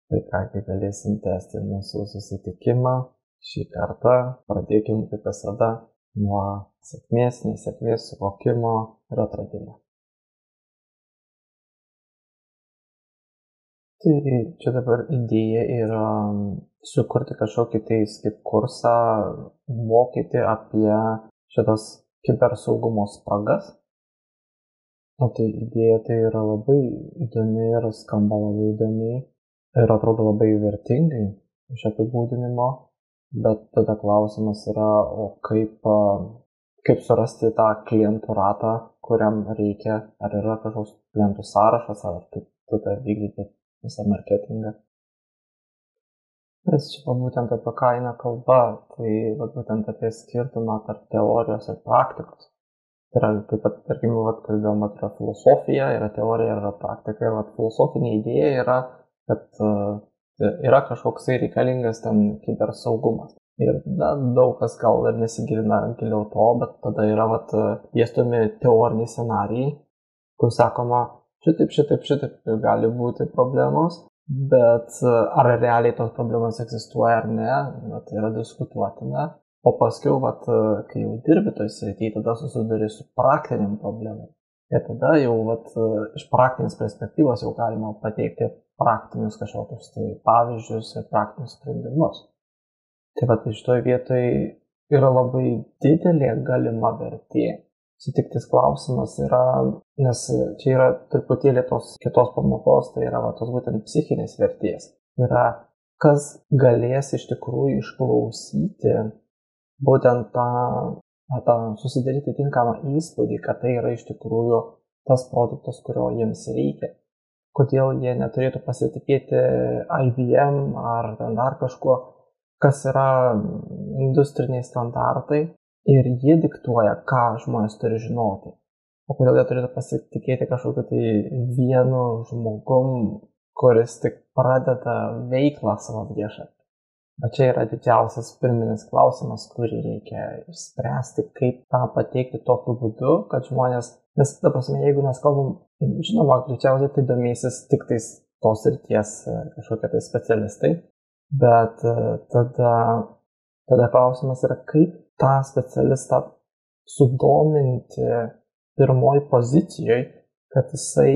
Tai ką galėsim tęsti mūsų susitikimą. Šį kartą pradėkim kaip visada nuo sėkmės, nesėkmės suvokimo ir atradimo. Tai čia dabar idėja yra sukurti kažkokį kaip kursą, mokyti apie šitas kibersaugumo spragas. O tai idėja tai yra labai įdomi ir skamba labai įdomiai. Ir atrodo labai vertingai iš apibūdinimo, bet tada klausimas yra, o kaip surasti tą klientų ratą, kuriam reikia, ar yra kažkoks klientų sąrašas, ar kaip tada vykdyti visą marketingą. Nes čia būtent apie ką eina kalba, tai būtent apie skirtumą tarp teorijos ir praktikos. Tai yra, kaip pat, tarkim, kalbėjom apie filosofiją, yra teorija, yra praktika, ir filosofinė idėja yra, kad yra kažkoksai reikalingas ten kibersaugumas. Ir daug kas gal ir nesigilina giliau to, bet tada yra dėstomi teoriniai scenarijai, kur sakoma, šitaip gali būti problemos, bet ar realiai tos problemos egzistuoja ar ne, tai yra diskutuotina. O paskiau, kai jau dirbi toj srityje, tada susiduri su praktiniam problemom. Ir tada jau iš praktinės perspektyvos jau galima pateikti praktinius kažkokius pavyzdžius ir praktinius sprendimus. Tai šitoj vietoj yra labai didelė galima vertė. Sutiktis klausimas yra, nes čia yra truputėlį tos kitos pamokos, tai yra tos būtent psichinės vertės. Yra, kas galės iš tikrųjų išklausyti būtent tą susidaryti tinkamą įspūdį, kad tai yra iš tikrųjų tas produktas, kurio jiems reikia. Kodėl jie neturėtų pasitikėti IBM ar dar kažkuo, kas yra industriniai standartai ir jie diktuoja, ką žmonės turi žinoti. O kodėl jie turėtų pasitikėti kažkokiu vienu žmogum, kuris tik pradeda veiklą savo viešą. Bet čia yra didžiausias pirminis klausimas, kurį reikia išspręsti, kaip tą pateikti tokiu būdu, kad žmonės, nes ta prasme, jeigu mes kalbam, žinoma, greičiausiai tai domėsis tik tais tos srities kažkokie specialistai, bet tada klausimas yra, kaip tą specialistą sudominti pirmoj pozicijoje, kad jisai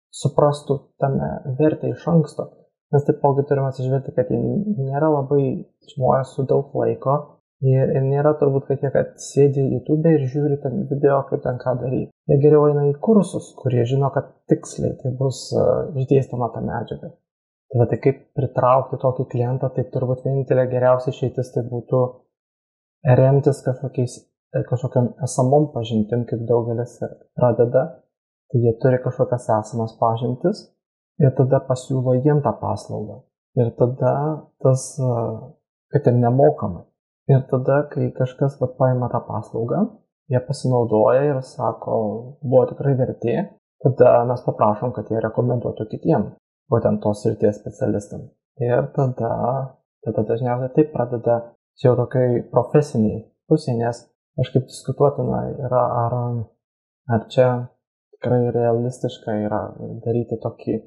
suprastų tame vertę iš anksto. Nes taipogi turime atsižvelgti, kad nėra labai žmonės su daug laiko ir nėra turbūt, kad jie sėdi YouTube ir žiūri ten video, kaip ten ką daryti. Jie geriau eina į kursus, kurie žino, kad tiksliai tai bus išdėstoma ta medžiaga. Tai kaip pritraukti tokį klientą, tai turbūt vienintelė geriausia išeitis tai būtų remtis kažkokiam esamom pažintim, kaip daugelis pradeda. Tai jie turi kažkokias esamas pažintis. Ir tada pasiūlo jiem tą paslaugą. Ir tada tas, kad ir nemokamai. Ir tada, kai kažkas paima tą paslaugą, jie pasinaudoja ir sako, buvo tikrai vertė, tada mes paprašom, kad jie rekomenduotų kitiem, būtent tos srities specialistam. Ir tada dažniausiai taip pradeda čia jau tokiai profesiniai pusė, nes kažkaip diskutuotina yra, ar čia tikrai realistiška yra daryti tokį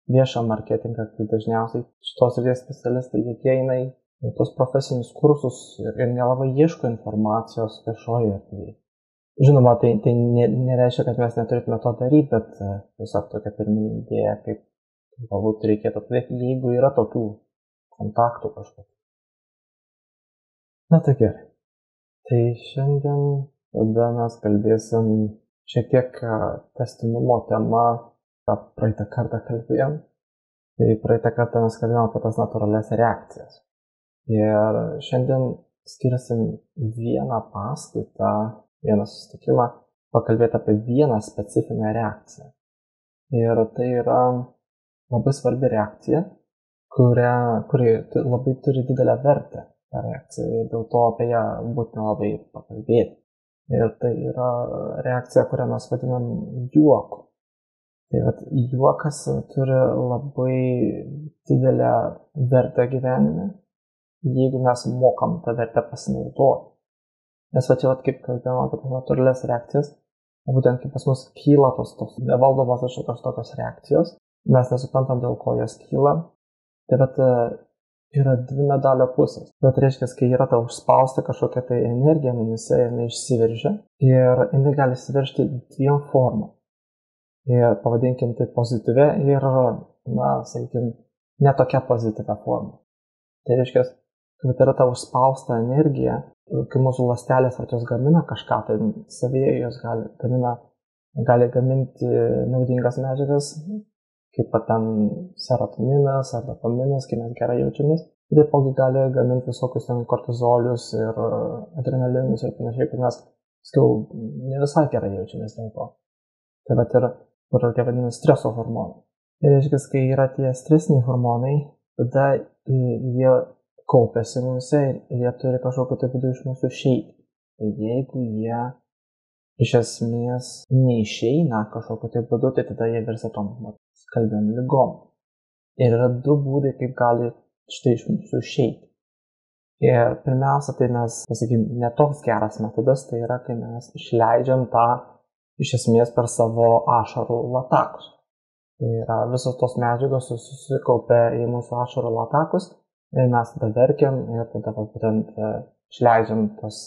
viešą marketingą, kai dažniausiai šitos srities specialistai jie eina į tos profesinius kursus ir nelabai ieško informacijos viešoje erdvėje. Žinoma, tai nereiškia, kad mes neturėtume to daryti, bet tiesiog tokia pirminė idėja, kaip galbūt reikėtų turėti, jeigu yra tokių kontaktų kažkokių. Na tai gerai. Tai šiandien tada mes kalbėsim šiek tiek tęstinumo tema. Praeitą kartą kalbėjom. Tai praeitą kartą mes kalbėjom apie tas natūralias reakcijas. Ir šiandien skirsim vieną paskaitą, vieną susitikimą, pakalbėti apie vieną specifinę reakciją. Ir tai yra labai svarbi reakcija, kuri labai turi didelę vertę, ta reakcija, ir dėl to apie ją būtina labai pakalbėti. Ir tai yra reakcija, kurią mes vadinam juoku. Tai juokas turi labai didelę vertę gyvenime, jeigu mes mokam tą vertę pasinaudoti. Nes čia kaip kalbėjome apie tas natūralias reakcijas, būtent kaip pas mus kyla tos nevaldomos kažkokios tokios reakcijos, mes nesuprantam, dėl ko jos kyla, Tai bet yra dvi medalio pusės. Bet reiškia, kai yra ta užspausta kažkokia tai energija mumyse, jinai išsiveržia ir jinai gali išsiveržti dviem formom. Ir pavadinkim tai pozityvia ir, sakykim, netokia pozityvia forma. Tai reiškia, kad yra ta užspausta energija, kai mūsų ląstelės jos gamina kažką, tai savyje jos gali gaminti naudingas medžiagas, kaip ten serotoninas ar dopaminas, kai mes gerai jaučiamės. Taipogi gali gaminti visokius ten kortizolius ir adrenalinus ir panašiai, kai mes ne visai gerai jaučiamės dėl to. Tai bet ir tie vadinami streso hormonai. Tai reiškia, kai yra tie stresiniai hormonai, tada jie kaupiasi mūsų ir jie turi kažkokį tai būdų iš mūsų išeiti. Tai jeigu jie iš esmės neišeina kažkokiu tai būdu, tai tada jie virsta tom skalbiam lygom. Ir yra du būdai, kaip gali štai iš mūsų išeiti. Ir pirmiausia, tai mes, ne toks geras metodas, tai yra, kai mes išleidžiam tą iš esmės per savo ašarų latakus. Tai yra visos tos medžiagos susikaupia į mūsų ašarų latakus ir mes tada verkiam ir tada būtent išleidžiam tas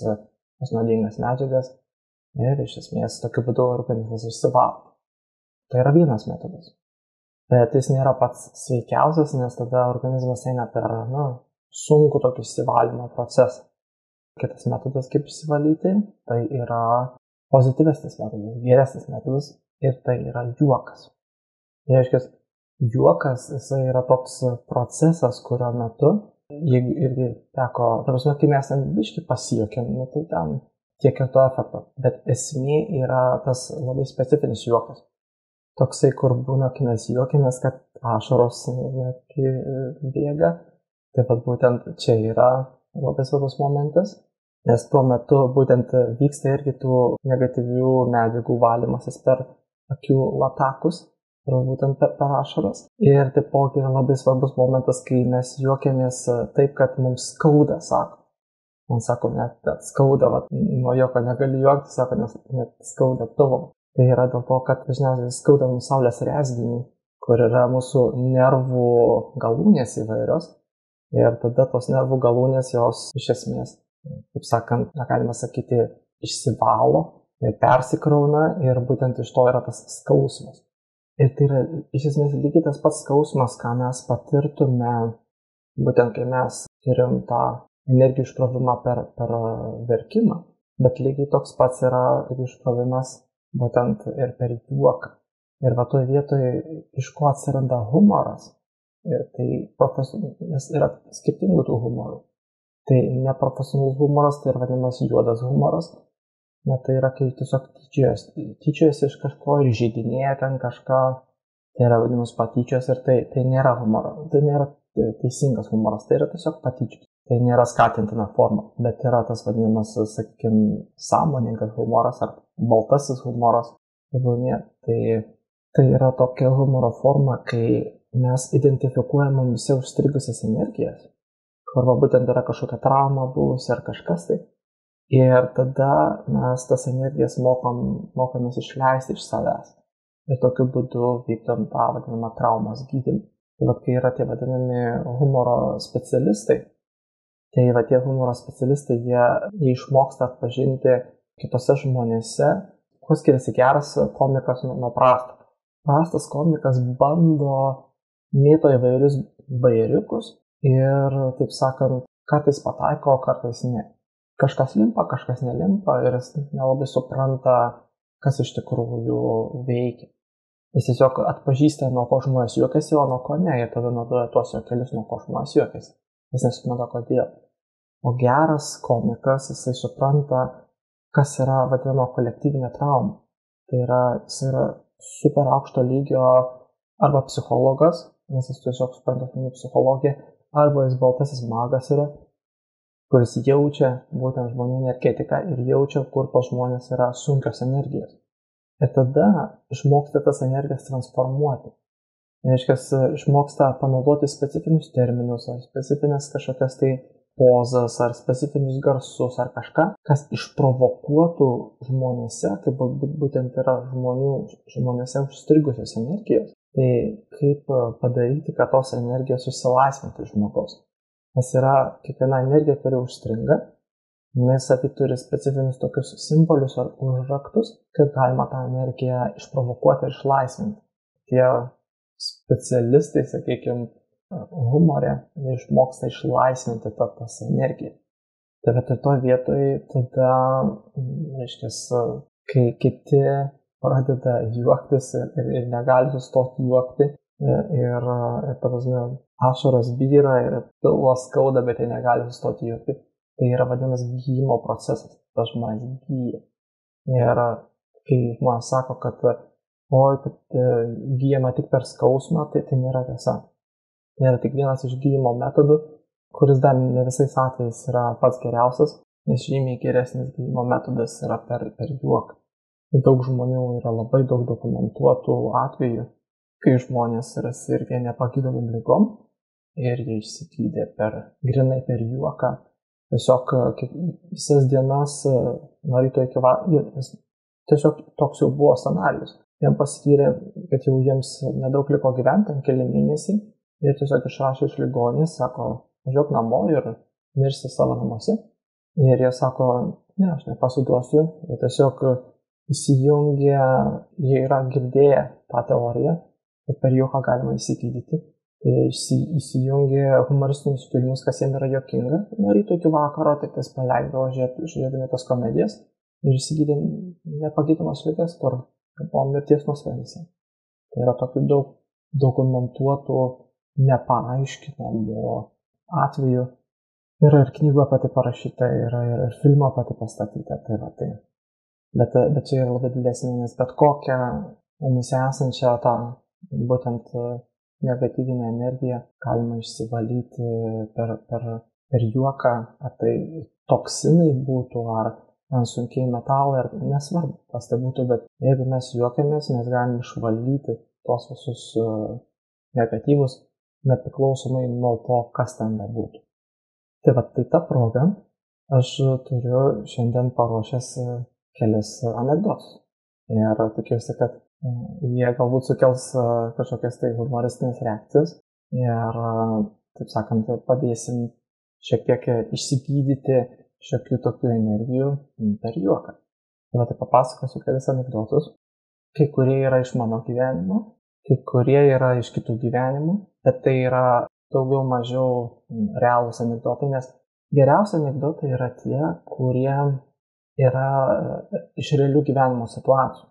nuodingas medžiagas ir iš esmės tokiu būdu organizmas išsivalo. Tai yra vienas metodas. Bet jis nėra pats sveikiausias, nes tada organizmas eina per sunku tokį išsivalymo procesą. Kitas metodas, kaip išsivalyti, tai yra pozityvesnis metodas, geresnis metodas ir tai yra juokas. Tai reiškia, juokas jisai yra toks procesas, kurio metu, jeigu irgi teko, kai mes ten biškį pasijuokėm, tai ten tiek ir to efekto. Bet esmė yra tas labai specifinis juokas. Toksai, kur būna, kai mes juokėmės, kad ašaros bėga. Taip pat būtent čia yra labai svarbus momentas, nes tuo metu būtent vyksta irgi tų negatyvių medžiagų valymasis per akių latakus, ir būtent per ašaras. Ir taipogi yra labai svarbus momentas, kai mes juokėmės taip, kad mums skauda, sako. Man sako, net skauda, nuo joko negali juokti, sako, nes net skauda pilvą. Tai yra dėl to, kad dažniausiai skauda mums saulės rezginį, kur yra mūsų nervų galūnės įvairios. Ir tada tos nervų galūnės jos iš esmės, kaip sakant, galima sakyti, išsivalo ir persikrauna ir būtent iš to yra tas skausmas. Ir tai yra iš esmės lygiai tas pats skausmas, ką mes patirtume, būtent kai mes turim tą energijų iškrovimą per verkimą, bet lygiai toks pats yra iškrovimas būtent ir per juoką. Ir toje vietoje iš ko atsiranda humoras. Ir tai nes yra skirtingų tų humorų. Tai neprofesionalus humoras, tai yra vadinamas juodas humoras. Tai yra, kai tiesiog tyčiojasi iš kažko ir žaidinėja ten kažką. Tai yra vadinamas patyčios ir tai nėra humoro. Tai nėra teisingas humoras, tai yra tiesiog patyčios. Tai nėra skatintina forma, bet yra tas vadinamas, sakykime, sąmoningas humoras ar baltasis humoras. Tai yra tokia humoro forma, kai mes identifikuojame visi užstrigusias energijas, kur būtent yra kažkokia trauma buvusi ar kažkas tai. Ir tada mes tas energijas mokomės išleisti iš savęs. Ir tokiu būdu vykdom tą vadinamą traumos gydymą. Tai kai yra tie vadinami humoro specialistai, tai tie humoro specialistai, jie išmoksta atpažinti kitose žmonėse, kuo skiriasi geras komikas nuo prasto. Prastas komikas bando mėto įvairius bajeriukus ir, taip sakant, kartais pataiko, kartais ne. Kažkas limpa, kažkas nelimpa ir jis nelabai supranta, kas iš tikrųjų veikia. Jis tiesiog atpažįsta, nuo ko žmonės juokiasi, o nuo ko ne, ir tada naudoja tuos juokelius, nuo ko žmonės juokiasi. Jis nesupranta, kodėl. O geras komikas, jisai supranta, kas yra vadinama kolektyvinė trauma. Tai yra, jis yra super aukšto lygio arba psichologas, nes jis tiesiog supranta žmonių psichologiją, arba jis baltasis magas yra, kuris jaučia būtent žmonių energetiką ir jaučia, kur pas žmonės yra sunkios energijos. Ir tada išmoksta tas energijas transformuoti. Reiškia, išmoksta panaudoti specifinius terminus, ar specifines kažkokias tai pozas, ar specifinius garsus, ar kažką, kas išprovokuotų žmonėse, kaip būtent yra žmonėse užstrigusios energijos, Tai kaip padaryti, kad tos energijos išsilaisvinti iš žmogaus. Nes yra kiekviena energija, kuri užstringa, jinai savy turi specifinius tokius simbolius ar užraktus, kaip galima tą energiją išprovokuoti ir išlaisvinti. Tie specialistai, sakykime, humore, jie išmoksta išlaisvinti tas energiją. Tai bet ir to vietoje tada, kai kiti pradeda juoktis ir negali sustoti juokti ir ašaros byra ir pilvas skauda, bet jie negali sustoti juokti. Tai yra vadinamas gyjimo procesas, tas žmonės gyja. Ir kai žmonės sako, kad gyjama tik per skausmą, tai nėra tiesa. Tai yra tik vienas iš gyjimo metodų, kuris dar ne visais atvejais yra pats geriausias, nes žymiai geresnis gyjimo metodas yra per juoką. Daug žmonių yra labai daug dokumentuotų atvejų, kai žmonės yra sirgę nepagydomom ligom ir jie išsigydė grinai per juoką. Tiesiog visas dienas nuo ryto iki vakaro, tiesiog toks jau buvo scenarijus. Jiem paskyrė, kad jau jiems nedaug liko gyventi, keli mėnesiai, ir tiesiog išrašė iš ligoninės, sako, važiuok namo ir mirsi savo namuose. Ir jie sako, ne, aš nepasiduosiu, jie tiesiog įsijungia, jie yra girdėję tą teoriją, kad per juoką galima įsigydyti. Įsijungia humoristinius filmus, kas jiems yra juokinga. Nuo ryto iki vakaro tik tas paleidavo žiūrėdami tas komedijas ir įsigydė nepagydomas ligas, kur buvo mirties nuosprendis. Tai yra tokių daug dokumentuotų, nepaaiškinamų atvejų. Yra ir knygų apie tai parašyta, yra ir filmo apie tai pastatyta. Bet čia yra labai didesnė, nes bet kokią mumise esančią tą būtent negatyvinę energiją galima išsivalyti per juoką, ar tai toksinai būtų, ar sunkiai metalai, ar nesvarbu, kas tai būtų, bet jeigu mes juokiamės, mes galime išvalyti tos visus negatyvus, nepriklausomai nuo to, kas ten būtų. Tai ta proga aš turiu šiandien paruošęs kelis anekdotus. Ir tikiuosi, kad jie galbūt sukels kažkokias tai humoristinės reakcijas ir, taip sakant, padėsim šiek tiek išsigydyti šiokių tokių energijų per juoką. Tai papasakosiu kelis anekdotus. Kai kurie yra iš mano gyvenimo, kai kurie yra iš kitų gyvenimų, bet tai yra daugiau mažiau realūs anekdotai, nes geriausi anekdotai yra tie, kurie yra iš realių gyvenimo situacijų.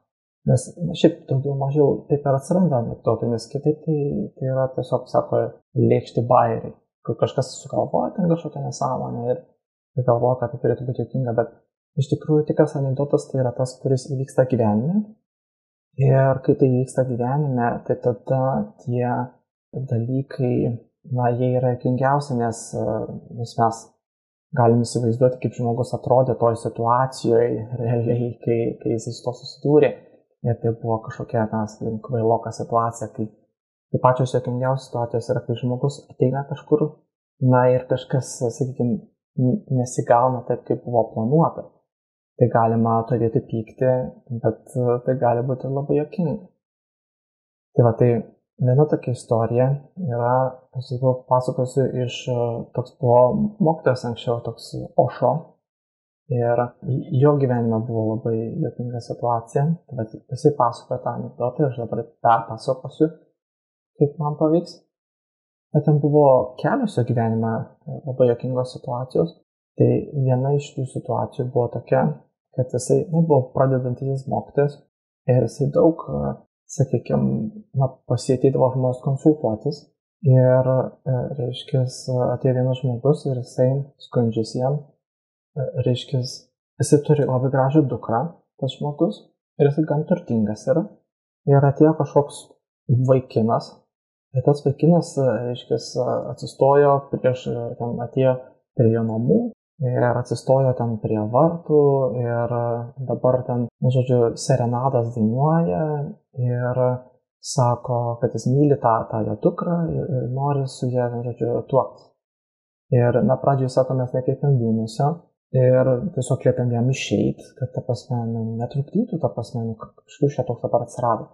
Nes šiaip daugiau mažiau taip ir atsiranda anekdotai, nes kitaip tai yra tiesiog, sako, lėkšti bajeriai, kur kažkas sugalvoja ten kažkokią nesąmonę ir galvoja, kad tai turėtų būti juokinga, bet iš tikrųjų tikras anekdotas tai yra tas, kuris įvyksta gyvenime. Ir kai tai vyksta gyvenime, tai tada tie dalykai, jie yra juokingiausi, nes mes galim įsivaizduoti, kaip žmogus atrodė toj situacijoje realiai, kai jis su to susidūrė. Ir tai buvo kažkokia kvailoka situacija, kai pačios juokingiausios situacijos yra, kai žmogus ateina kažkur, ir kažkas, sakykime, nesigauna taip, kaip buvo planuota. Tai galima turėti pykti, bet tai gali būti labai juokinga. Tai viena tokia istorija yra, aš pasakosiu toks buvo mokytojas anksčiau, toks Ošo. Ir jo gyvenime buvo labai juokinga situacija. Jisai pasakojo tą anekdotą, aš dabar perpasakosiu, kaip man pavyks. Bet ten buvo kelios jo gyvenime labai juokingos situacijos. Tai viena iš tų situacijų buvo tokia, kad jisai buvo pradedantis mokytojas ir jisai daug, sakykime, pasieteidavo žmonės konsultuotis. Ir, reiškia, atėjo vienas žmogus ir jisai skundžiasi jam. Reiškia, jisai turi labai gražią dukrą, tas žmogus, ir jisai gan turtingas yra. Ir atėjo kažkoks vaikinas. Ir tas vaikinas, reiškia, atsistojo atėjo prie jo namų ir atsistojo ten prie vartų ir dabar ten, serenadas dainuoja ir sako, kad jis myli tą jo dukrą ir nori su ja, tuoktis. Ir pradžioje sako, mes nekreipiam dėmesio ir tiesiog liepiam jam išeiti, kad netrukdytų, kažkaip čia toks dabar atsirado.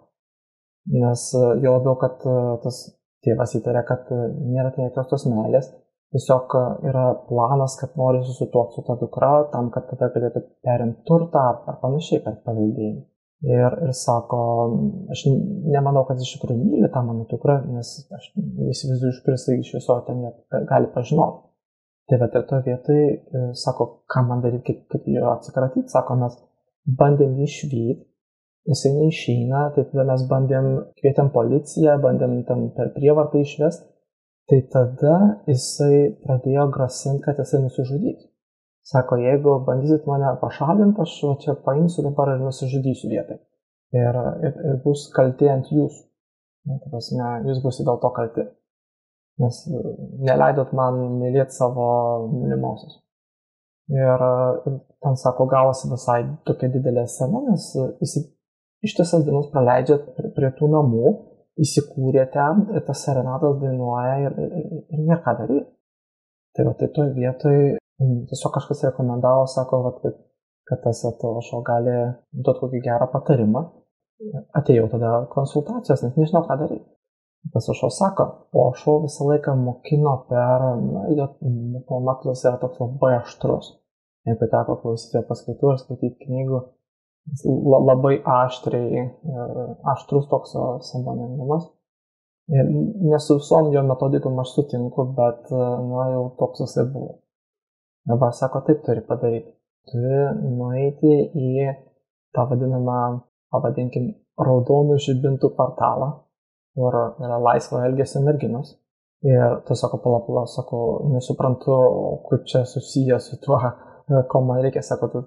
Nes jo labiau, kad tas tėvas įtarė, kad nėra jokios tos meilės, tiesiog yra planas, kad nori susituokti su ta dukra, tam, kad tada galėtų perimti turtą ar panašiai per paveldėjimą. Ir sako, aš nemanau, kad iš tikrųjų myli tą mano dukrą, nes aš įsivaizduoju, iš kuris iš viso ten gali pažinoti. Tai bet ir toje vietoje, sako, ką man daryti, kaip jo atsikratyti, sako, mes bandėm jį išvyti, jisai neišeina, tai tada mes kvietėm policiją, bandėm ten per prievartą išvesti, tai tada jisai pradėjo grasinti, kad jisai nusižudys. Sako, jeigu bandysit mane pašalinti, aš čia paimsiu dabar ir nusižudysiu vietai. Ir bus kalti ant jūsų. Jūs būsite dėl to kalti. Nes neleidot man mylėti savo mylimosios. Ir ten, sako, gavosi visai tokia didelė scena, nes jis ištisas dienas praleidžia prie tų namų, įsikūrė ten, ir tas serenadas dainuoja ir nėra ką daryti. Tai va, tai toj vietoj tiesiog kažkas rekomendavo, sako, kad tas Ošo gali duoti kokį gerą patarimą. Atėjau tada konsultacijos, nes nežinau, ką daryti. Tas Ošo sako, Ošo visą laiką mokino per, jo metodas yra toks labai aštrus. Jeigu teko klausyti paskaitų ir skaityti knygų, labai aštrus toks sąmoningumas. Ir nesu visom jo metodikom aš sutinku, bet jau toks jisai buvo. Dabar sako, taip turi padaryti. Turi nueiti į tą vadinamą, pavadinkim, raudonų žibintų kvartalą, kur yra laisvo elgesio merginos. Ir tu sako, pala, sako, nesuprantu, kaip čia susiję su tuo, ko man reikia, sako, tu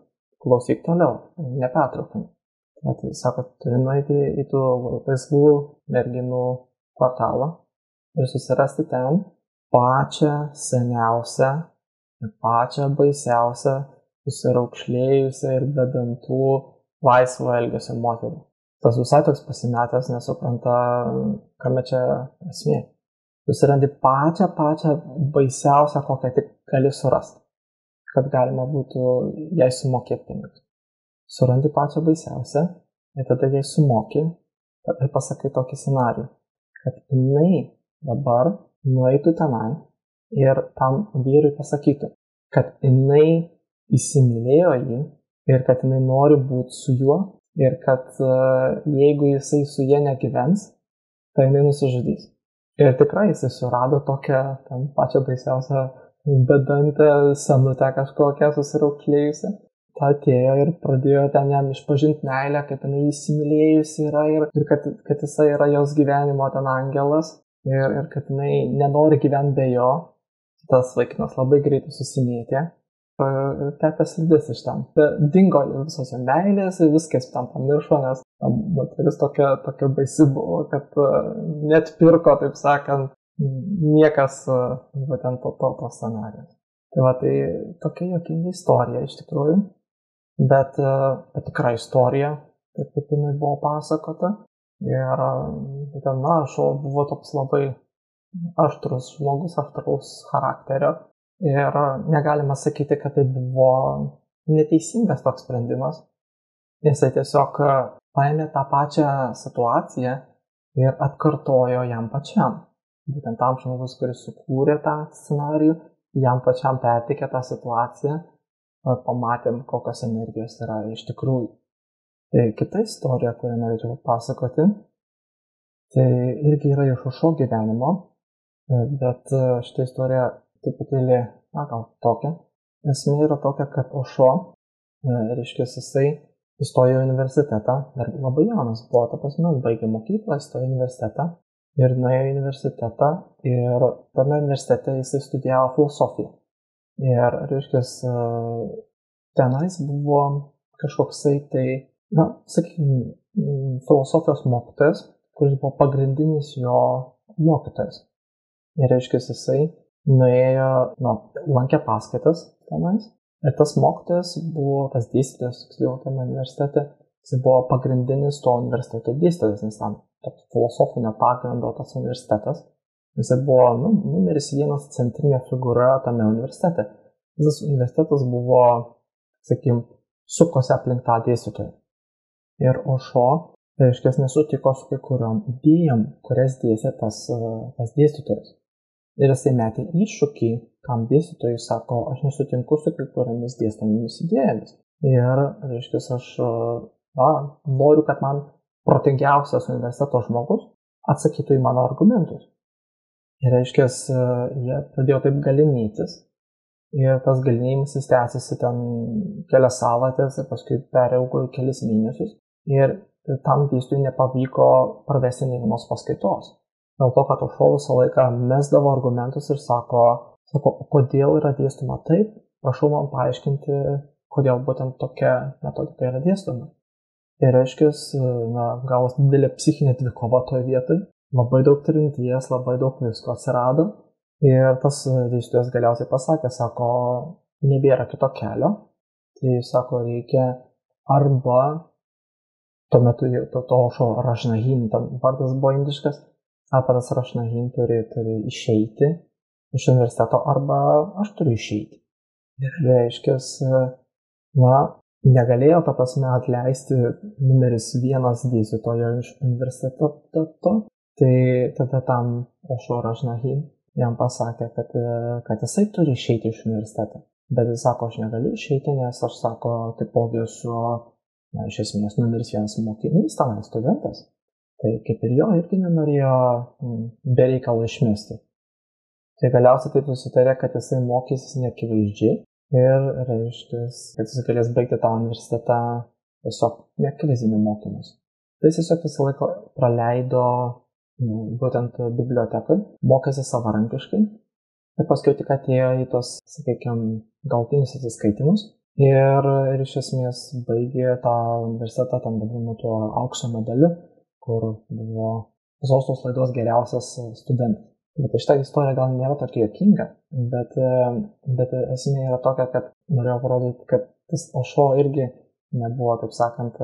klausyk toliau, nepertraukim. Tai sako, turi nueiti į tų laisvų merginų kvartalą ir susirasti ten pačią seniausią, pačią baisiausią, susiraukšlėjusią ir be dantų laisvo elgesio moterį. Tas visai toks pasimetęs, nesupranta, kame čia esmė. Susirandi pačią baisiausią, kokią tik gali surasti, kad galima būtų jai sumokėti pinigus. Surandi pačią baisiausią ir tada jai sumoki ir pasakai tokį scenarijų, kad jinai dabar nueitų tenai ir tam vyrui pasakytų, kad jinai įsimylėjo jį ir kad jinai nori būti su juo ir kad jeigu jisai su jie negyvens, tai jinai nusižudys. Ir tikrai jisai surado tokią pačią baisiausią bedantę senutę kažkokią susiraukšlėjusią. Ta atėjo ir pradėjo ten jam išpažinti meilę, kaip jinai įsimylėjusi yra ir kad jisai yra jos gyvenimo ten angelas ir kad jinai nenori gyventi be jo. Tas vaikinas labai greitai susimėtė ir tepė slidis iš ten. Dingo visos jo meilės ir viskas ten pamiršo, nes moteris tokia baisi buvo, kad net pirko, taip sakant, niekas būtent to scenarijos. Tai va, tai tokia juokinga istorija iš tikrųjų, bet tikra istorija, taip kaip jinai buvo pasakota. Ir Ošo buvo toks labai aštrus žmogus, aštraus charakterio. Ir negalima sakyti, kad tai buvo neteisingas toks sprendimas. Jisai tiesiog paėmė tą pačią situaciją ir atkartojo jam pačiam. Būtent tam žmogus, kuris sukūrė tą scenarijų, jam pačiam perteikė tą situaciją ir pamatėm, kokios energijos yra iš tikrųjų. Tai kita istorija, kurią norėčiau pasakoti, tai irgi yra iš Ošo gyvenimo, bet šitą istoriją truputėlį, gal tokia. Esmė yra tokia, kad Ošo, reiškia, jisai įstojo į universitetą, dar labai jaunas buvo, ta prasme, baigė mokyklą, įstojo į universitetą ir nuėjo į universitetą ir tame universitete jisai studijavo filosofiją. Ir, reiškia, tenais buvo kažkoksai tai, sakykime, filosofijos mokytojas, kuris buvo pagrindinis jo mokytojas. Ir, reiškia, jisai nuėjo, lankė paskaitas tenais. Ir tas mokytojas buvo, tas dėstytojas, tiksliau, tame universitete, jis buvo pagrindinis to universiteto dėstytojas, nes tam toks filosofinio pagrindo tas universitetas. Jis buvo numeris 1 centrinė figūra tame universitete. Visas universitetas buvo, sakykime, sukosi aplink tą dėstytoją. Ir Ošo Tai reiškia, nesutiko su kai kuriom idėjom, kurias dėstė tas dėstytojas. Ir jisai metė iššūkį, kam dėstytojui sako, aš nesutinku su kai kuriomis dėstomomis idėjomis. Ir, reiškia, aš noriu, kad man protingiausias universiteto žmogus atsakytų į mano argumentus. Ir, reiškia, jie pradėjo taip galinėtis. Ir tas galinėjimas tęsiasi ten kelias savaitės ir paskui peraugo į kelis mėnesius. Ir tam dėstytojui nepavyko pravesti nei vienos paskaitos. Dėl to, kad Osho visą laiką mesdavo argumentus ir sako, kodėl yra dėstoma taip, prašau man paaiškinti, kodėl būtent tokia metodika yra dėstoma. Ir reiškia, gavos didelė psichinė dvikova toje vietoje, labai daug trinties, labai daug visko atsirado. Ir tas dėstytojas galiausiai pasakė, sako, nebėra kito kelio, tai sako, reikia arba tuo metu to Osho Rašnahin, ten vardas buvo indiškas, arba tas Rašnahin turi išeiti iš universiteto, arba aš turiu išeiti. Ir reiškia, negalėjo ta prasme atleisti numeris 1 dėstytojo iš universiteto, tai tada tam Osho Rašnahin jam pasakė, kad jisai turi išeiti iš universiteto. Bet jis sako, aš negaliu išeiti, nes aš sako, taipogi esu iš esmės numeris 1 mokinys, tenai studentas. Tai kaip ir jo irgi nenorėjo be reikalo išmesti. Tai galiausiai taip susitarė, kad jisai mokysis neakivaizdžiai ir reiškia, kad jis galės baigti tą universitetą tiesiog neakivaizdiniu mokymus. Tai jis tiesiog visą laiką praleido būtent bibliotekai, mokėsi savarankiškai ir paskui tik atėjo į tos, sakykime, galtinius atsiskaitimus ir iš esmės baigė tą universitetą tam vadinamu tuo aukso medaliu, kur buvo visos tos laidos geriausias studentas. Bet šitą istoriją gal nėra tokia juokinga, bet esmė yra tokia, kad norėjau parodyti, kad tas Osho irgi nebuvo, taip sakant,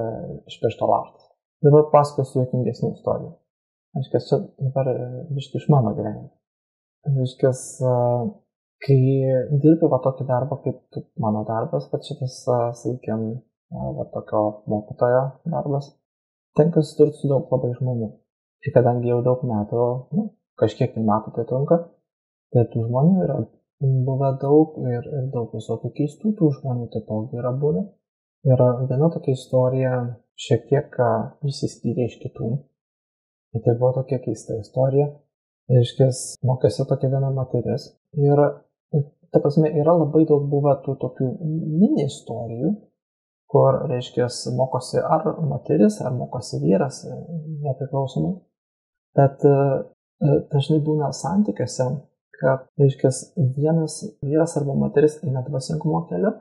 iš piršto laužtas. Dabar pasakosiu juokingesnį istoriją. Aiškia, čia dabar biškai iš mano gyvenimo. Aiškia, kai dirbi tokį darbą, kaip mano darbas, bet šitas, sakykime, tokio mokytojo darbas, tenka susidurti su daug labai žmonių. Ir kadangi jau daug metų, kažkiek metų tai trunka, tai tų žmonių yra buvę daug ir daug visokių keistų tų žmonių taipogi yra buvę. Ir viena tokia istorija šiek tiek išsiskyrė iš kitų. Ir tai buvo tokia keista istorija. Reiškia, mokėsi tokia viena moteris. Ir, ta prasme, yra labai daug buvę tų tokių mini istorijų, kur, reiškia, mokosi ar moteris, ar mokosi vyras, nepriklausomai. Bet dažnai būna santykiuose, kad, reiškia, vienas vyras arba moteris eina dvasingumo keliu,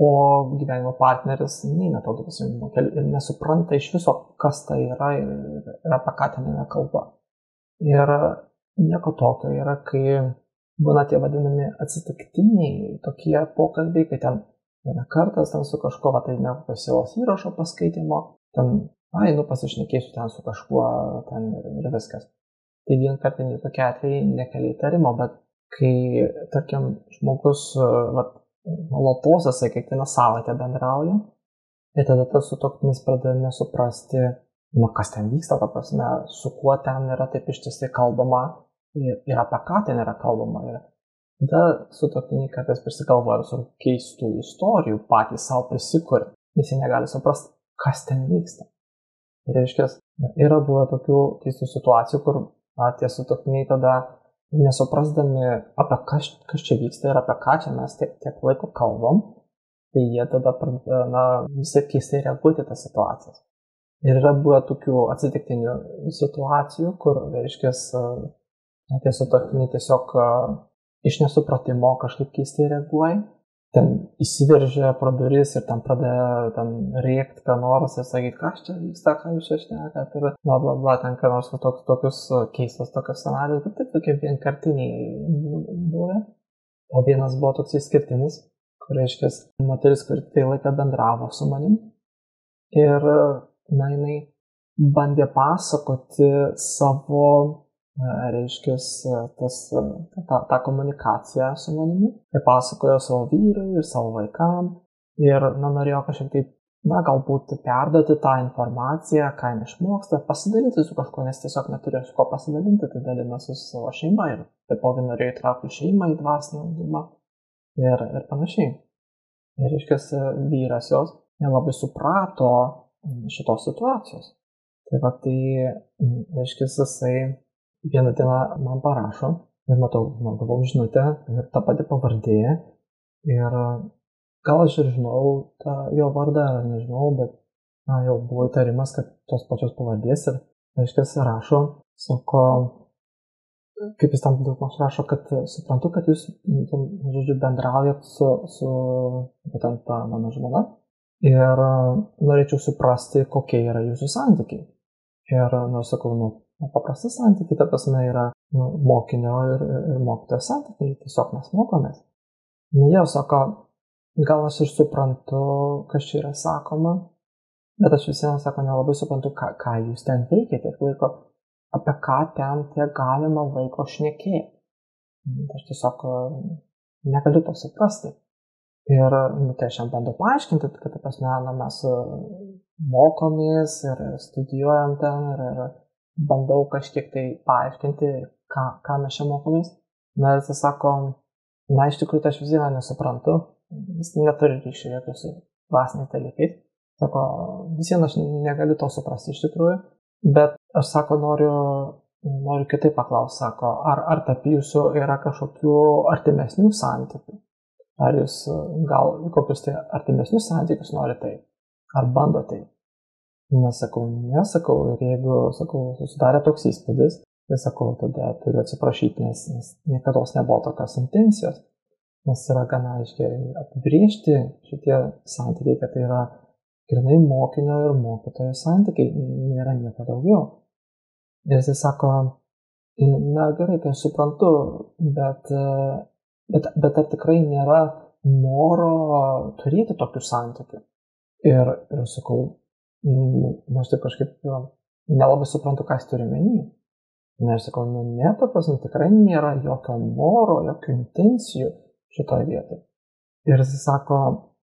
o gyvenimo partneris neina to dvasingumo keliu ir nesupranta iš viso, kas tai yra ir apie ką ten yra kalba. Ir nieko tokio yra, kai būna tie vadinami atsitiktiniai tokie pokalbiai, kai ten vieną kartą ten su kažkuo, tai ne pasiūlos įrašo paskaitimo, ten, pasišnekėsiu ten su kažkuo, ten ir viskas. Tai vienkartiniai tokie atvejai nekelia įtarimo, bet kai, tarkim, žmogus, nuolatos jisai kiekvieną savaitę bendrauja, ir tada tas sutuoktinis pradeda nesuprasti, kas ten vyksta, ta prasme, su kuo ten yra taip ištisai kalbama ir apie ką ten yra kalbama. Ir tada sutuoktiniai kartais prisigalvoja su keistų istorijų, patys savo prisikuria, nes jie negali suprasti, kas ten vyksta. Ir reiškia, yra buvę tokių keistų situacijų, kur tie sutuoktiniai tada nesuprasdami, apie kas čia vyksta ir apie ką čia mes tiek laiko kalbam, tai jie tada visai keistai reaguoti tas situacijas. Ir yra buvę tokių atsitiktinių situacijų, kur, reiškia, tie sutuoktiniai tiesiog iš nesupratimo kažkaip keistai reaguoja, ten įsiveržia pro duris ir ten pradeda rėkti, ką nors ir sakyti, kas čia vyksta, ką jūs čia šnekat ir bla bla bla, ten ką nors tokius keistos tokios scenarijus, bet taip tokie vienkartiniai buvę. O vienas buvo toks išskirtinis, kur, reiškia, moteris, kuri tai laiką bendravo su manim ir, jinai bandė pasakoti savo, reiškia, tą komunikaciją su manimi. Ir pasakojo savo vyrui ir savo vaikam. Ir norėjo kažkiek taip galbūt perduoti tą informaciją, ką jis išmoksta, pasidalinti su kažkuo, nes tiesiog neturėjo su ko pasidalinti, tai dalinasi su savo šeima ir taipogi norėjo įtraukti šeimą į dvasinį ugdymą ir panašiai. Ir reiškia, vyras jos nelabai suprato šitos situacijos. Tai reiškia, jisai vieną dieną man parašo ir matau, gavau žinutę ir ta pati pavardė ir gal aš ir žinau tą jo vardą, ar nežinau, bet jau buvo įtarimas, kad tos pačios pavardės ir, reiškia, rašo, sako, kaip jis tam daugmaž rašo, kad suprantu, kad jūs, žodžiu, bendraujat su būtent ta mano žmona ir norėčiau suprasti, kokie yra jūsų santykiai. Ir, sakau, paprastas santykiai, ta prasme, yra mokinio ir mokytojo santykiai, tiesiog mes mokomės. Jau sako, gal aš ir suprantu, kas čia yra sakoma, bet aš vis vien, sako, nelabai suprantu, ką jūs ten veikia tiek laiko, apie ką ten tiek galima laiko šnekėti. Aš tiesiog negaliu to suprasti. Ir tai aš jam bandau paaiškinti, kad mes mokomės ir studijuojam ten ir bandau kažkiek tai paaiškinti, ką mes čia mokomės. Bet jis sako, iš tikrųjų, tai aš vis vieną nesuprantu, jis neturi ryšio jokios dvasiniais dalykais. Sako, vis vieną aš negaliu to suprasti iš tikrųjų, bet aš, sako, noriu kitaip paklausti, sako, ar tarp jūsų yra kažkokių artimesnių santykių? Ar jūs gal kokius tai artimesnius santykius norite, ar bandote? Nesakau, ir jeigu, sakau, susidarė toks įspūdis, tai sakau, tada turiu atsiprašyti, nes niekada nebuvo tokios intencijos, nes yra gana aiškiai apibriežti šitie santykiai, kad tai yra grynai mokinio ir mokytojo santykiai, nėra nieko daugiau. Ir jis sako, gerai, tai aš suprantu, bet ar tikrai nėra noro turėti tokių santykių? Ir sakau, aš taip kažkaip nelabai suprantu, ką jis turi menį. Aš sakau, ta prasme, tikrai nėra jokio noro, jokių intencijų šitoje vietoje. Ir jis sako,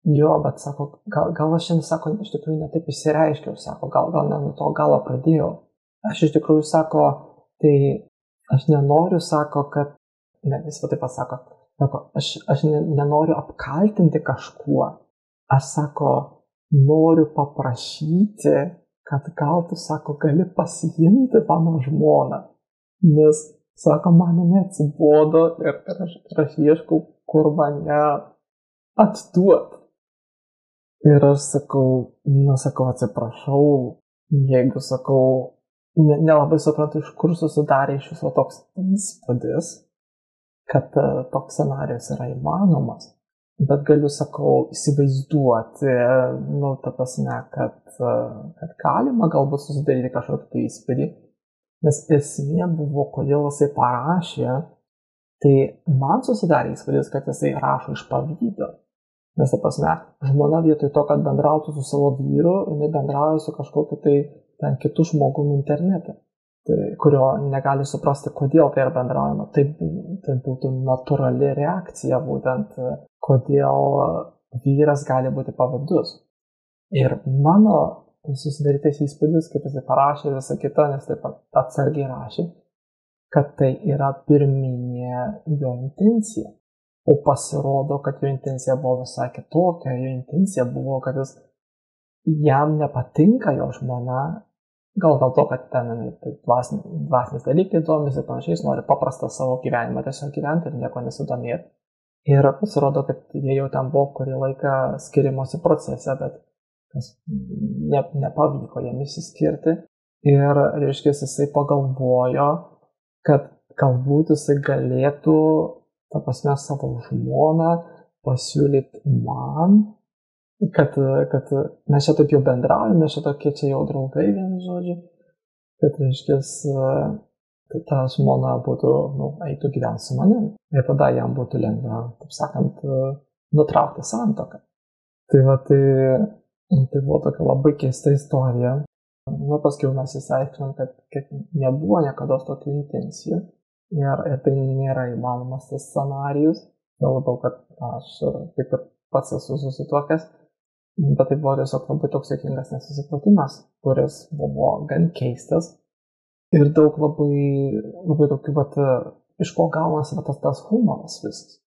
bet sako, gal aš šiandien, sako, iš tikrųjų netaip išsireiškiau, sako, gal ne nuo to galo pradėjau. Aš iš tikrųjų, sako, tai aš nenoriu, sako, kad, jis va taip pasako, aš nenoriu apkaltinti kažkuo. Aš, sako, noriu paprašyti, kad gal tu, sako, gali pasiimti mano žmoną, nes, sako, man neatsibodo ir aš ieškau, kur mane atduot. Ir aš sakau, atsiprašau, jeigu, sakau, nelabai suprantu, iš kur susidarė iš viso toks įspūdis, kad toks scenarijus yra įmanomas. Bet galiu, sakau, įsivaizduoti, ta prasme, kad galima galbūt susidaryti kažkokį įspūdį, nes esmė buvo, kodėl jisai parašė, tai man susidarė įspūdis, kad jisai rašo iš pavydo. Nes, ta prasme, žmona vietoj to, kad bendrautų su savo vyru, jinai bendrauja su kažkokiu tai ten kitų žmogumi internete, kurio negali suprasti, kodėl tai yra bendraujama. Tai būtų natūrali reakcija, būtent kodėl vyras gali būti pavydus. Ir mano susidarytas įspūdis, kaip jis parašė ir visą kitą, nes taip atsargiai rašė, kad tai yra pirminė jo intencija. O pasirodo, kad jo intencija buvo visai kitokia. Jo intencija buvo, kad jam nepatinka jo žmona, gal dėl to, kad ten dvasinis dalykai domisi ir panašiai, jis nori paprastą savo gyvenimą tiesiog gyventi ir nieko nesidomėti. Ir pasirodo, kad jie jau ten buvo kurį laiką skirimosi procese, bet nepavyko jam išsiskirti. Ir, reiškia, jisai pagalvojo, kad galbūt jisai galėtų, ta prasme, savo žmoną pasiūlyti man, kad mes čia taip jau bendraujame, mes čia tokie čia jau draugai, vienu žodžiu, kad, reiškia, ta žmona būtų, eitų gyventi su manim. Ir tada jam būtų lengva, taip sakant, nutraukti santuoką. Tai buvo tokia labai keista istorija. Paskui mes įsiaiškinom, kad nebuvo niekada tokių intencijų. Ir tai nėra įmanomas tas scenarijus. Dėl to, kad aš kaip ir pats esu susituokęs. Bet tai buvo tiesiog labai toks juokingas nesusipratimas, kuris buvo gan keistas ir daug labai tokių, iš ko gaunasi tas humoras visas.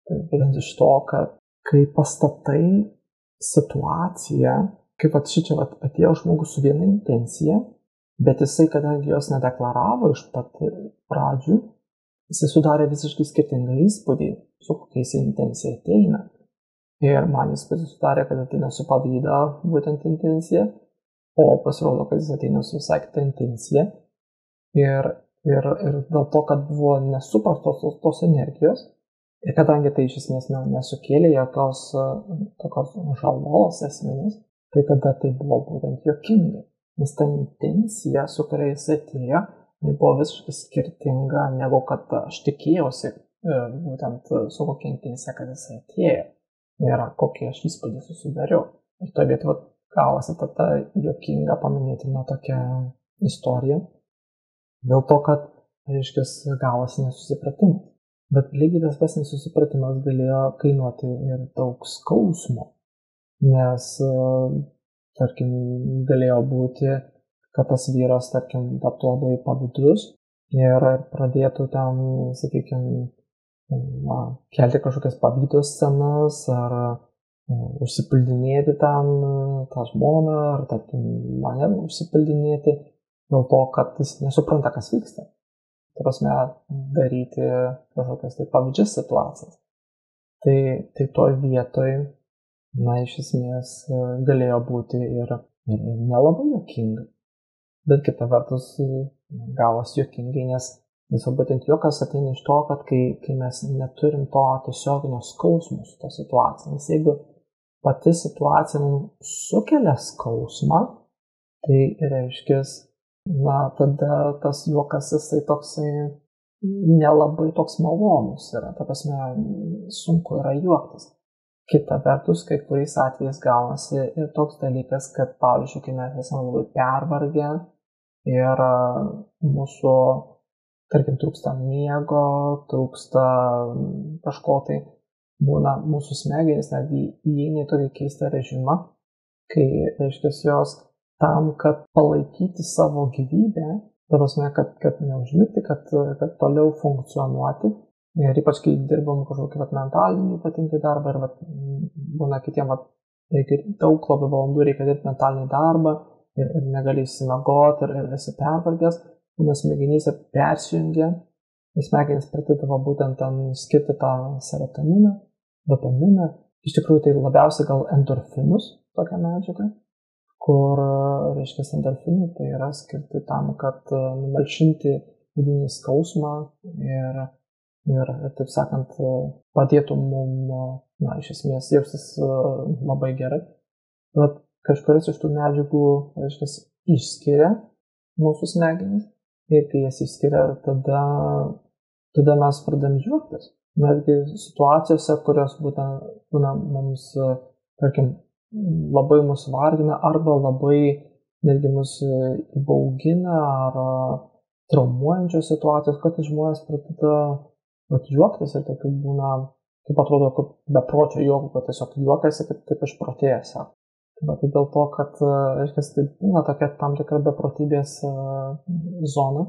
Tai būtent iš to, kad kai pastatai situaciją, kaip šičia atėjo žmogus su viena intencija, bet jisai, kadangi jos nedeklaravo iš pat pradžių, jisai sudarė visiškai skirtingą įspūdį, su kokiais intencija ateina. Ir man įspūdis sudarė, kad ateina su pavydą būtent intencija, o pasirodo, kad jis ateina su visai kita intencija. Ir dėl to, kad buvo nesuprastos tos energijos, ir kadangi tai iš esmės nesukėlė jokios tokios žalos esminės, tai tada tai buvo būtent juokinga. Nes ta intencija, su kuria jis atėjo, tai buvo visiškai skirtinga, negu kad aš tikėjausi būtent su kokia intencija, kad jis atėjo. Ir kokį aš įspūdį susidariau. Ir toje vietoje gavosi ta juokinga paminėtina tokia istorija. Dėl to, kad, reiškia, gavosi nesusipratimas. Bet lygiai tas pats nesusipratimas galėjo kainuoti ir daug skausmo. Nes, tarkim, galėjo būti, kad tas vyras, tarkim, taptų labai pavydus ir pradėtų ten, sakykime, kelti kažkokias pavydo scenas ar užsipildinėti ten tą žmoną ar tarkim mane užsipildinėti dėl to, kad jis nesupranta, kas vyksta. Tai prasme, daryti kažkokias tai pavydžias situacijas. Tai toj vietoj, iš esmės galėjo būti ir nelabai juokinga. Bet kita vertus gavosi juokingai, nes visą būtent juokas ateina iš to, kad kai mes neturim to tiesioginio skausmo su ta situacija. Nes jeigu pati situacija mums sukelia skausmą, tai reiškia, tada tas juokas jisai toksai nelabai toks malonus yra. Ta prasme, sunku yra juoktis. Kita vertus, kai kuriais atvejais gaunasi ir toks dalykas, kad, pavyzdžiui, kai mes esame labai pervargę ir mūsų tarkim, trūksta miego, trūksta kažko, tai būna mūsų smegenys netgi įeina į tokį keistą režimą, kai, reiškia, jos tam, kad palaikyti savo gyvybę, ta prasme, kad neužmigti, kad toliau funkcionuoti, ir ypač kai dirbam kažkokį mentalinį ypatingai darbą, ir būna kitiem, reikia daug labai valandų, reikia dirbti mentalinį darbą, ir negali išsimegoti, ir esi pervargęs, nes smegenyse persijungia, smegenys pradeda būtent ten skirti tą serotoniną, dopaminą. Iš tikrųjų, tai labiausiai gal endorfinus, tokia medžiaga, kur, reiškia, endorfinai tai yra skirti tam, kad numalšinti vidinį skausmą ir taip sakant, padėtų mum, iš esmės, jaustis labai gerai. Bet kažkuris iš tų medžiagų, reiškia, išskiria mūsų smegenys. Ir kai jas išskiria, tada mes pradedam juoktis. Netgi situacijose, kurios būna mums, tarkim, labai mus vargina arba labai netgi mus įbaugina ar traumuojančios situacijos, kad žmonės pradeda juoktis ir tokių būna, kaip atrodo, kad bepročio juokų, kad tiesiog juokasi, kaip išprotėjęs. Bet dėl to, kad, reiškia, tai būna tokia tam tikra beprotybės zona,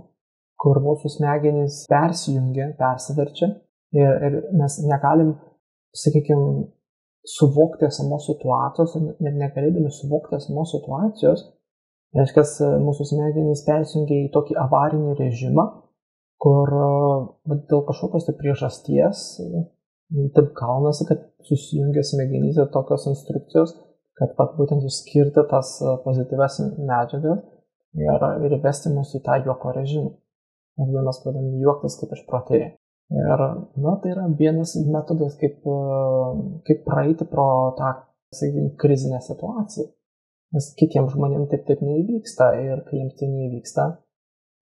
kur mūsų smegenys persijungia, persiverčia ir mes negalim, sakykime, suvokti esamos situacijos, ir negalėdami suvokti esamos situacijos, reiškia, mūsų smegenys persijungia į tokį avarinį režimą, kur dėl kažkokios tai priežasties taip gaunasi, kad susijungia smegenyse tokios instrukcijos, kad būtent išskirti tas pozityvias medžiagas ir įvesti mus į tą juoko režimą. Ir mes pradedam juoktis kaip išprotėję. Ir, tai yra vienas metodas, kaip praeiti pro tą, sakykime, krizinę situaciją. Nes kitiems žmonėms taip neįvyksta ir kai jiems tai neįvyksta,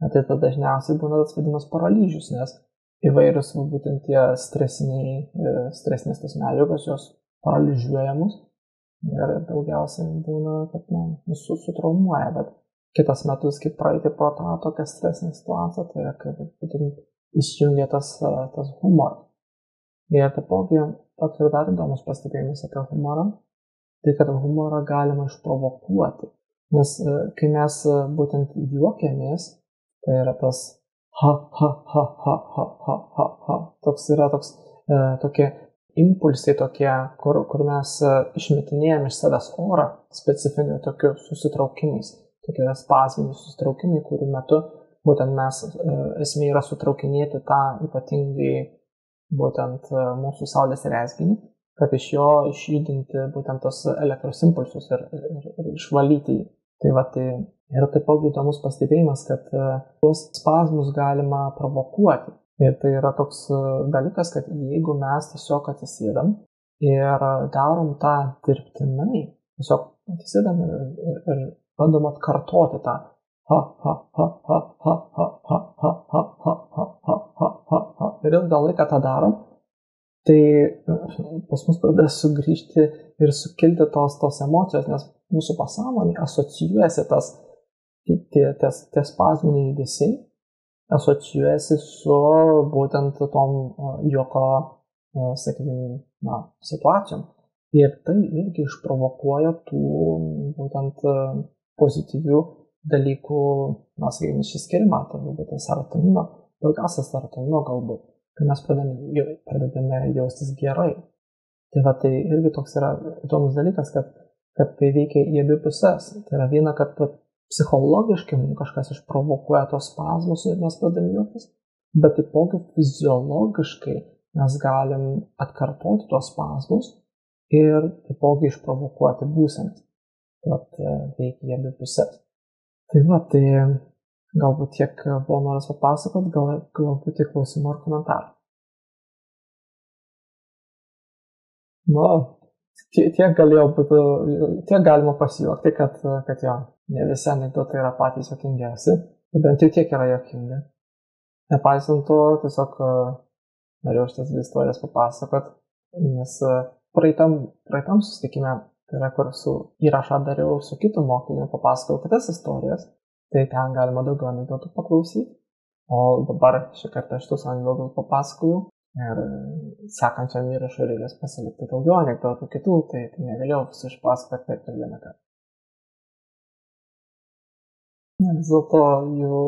tai tada dažniausiai būna tas vadinamas paralyžius, nes įvairius būtent tie stresinės tas medžiagos, jos paralyžiuoja mus. Ir daugiausiai būna, kad visus sutraumuoja, bet kitas metus, kaip praeiti pro tą tokią stresinę situaciją, tai yra, kad būtent išjungia tas humoras. Ir taipogi, toks ir dar įdomus pastebėjimas apie humorą, tai kad humorą galima išprovokuoti. Nes kai mes būtent juokiamės, tai yra tas ha, ha, ha, ha, ha, ha, ha, ha. Tokie impulsai tokie, kur mes išmetinėjame iš savęs orą specifiniu tokiu susitraukimais. Tokie spazminiai susitraukimai, kurių metu būtent mes esmė yra sutraukinėti tą ypatingai būtent mūsų saulės rezginį, kad iš jo išjudinti būtent tos elektros impulsus ir išvalyti jį. Tai yra taipogi įdomus pastebėjimas, kad tuos spazmus galima provokuoti. Ir tai yra toks dalykas, kad jeigu mes tiesiog atsisėdam ir darom tą dirbtinai, tiesiog atsisėdam ir bandom atkartoti tą ha, ha, ha, ha, ha, ha, ha, ha, ha, ha, ha, ha, ha, ha, ha. Ir ilgą laiką tą darom, tai pas mus pradeda sugrįžti ir sukilti tos emocijos, nes mūsų pasąmonė asocijuojasi tie spazminiai judesiai, asocijuojasi su būtent tom juoko, sakykime, situacijom. Ir tai irgi išprovokuoja tų būtent pozityvių dalykų, sakykime, išsiskyrimą, tai būtent serotonino, daugiausia serotonino galbūt, kai mes pradedame jaustis gerai. Tai irgi toks yra įdomus dalykas, kad tai veikia į abi puses. Tai yra viena, kad psichologiškai kažkas išprovokuoja tos spazmus ir mes pradedame juoktis, bet taipogi fiziologiškai mes galim atkartoti tos spazmus ir taipogi išprovokuoti būsenas. Tai veikia į abi puses. Tai galbūt tiek buvo noras papasakoti, galbūt tiek klausimų ar komentarų. Tiek galima pasijuokti, kad jo, ne visi anekdotai yra patys juokingiausi, bent jau tiek yra juokingi. Nepaisant to, tiesiog norėjau šitas dvi istorijas papasakot, nes praeitam susitikime, tai yra, kur įrašą dariau su kitu mokiniu, papasakau kitas istorijas, tai ten galima daugiau anekdotų paklausyti, o dabar šį kartą šitus anekdotus papasakojau. Ir sekančiam įrašui reikės pasilikti daugiau anekdotų kitų, tai negalėjau visų išpasakoti per vieną kartą. Vis dėlto, jau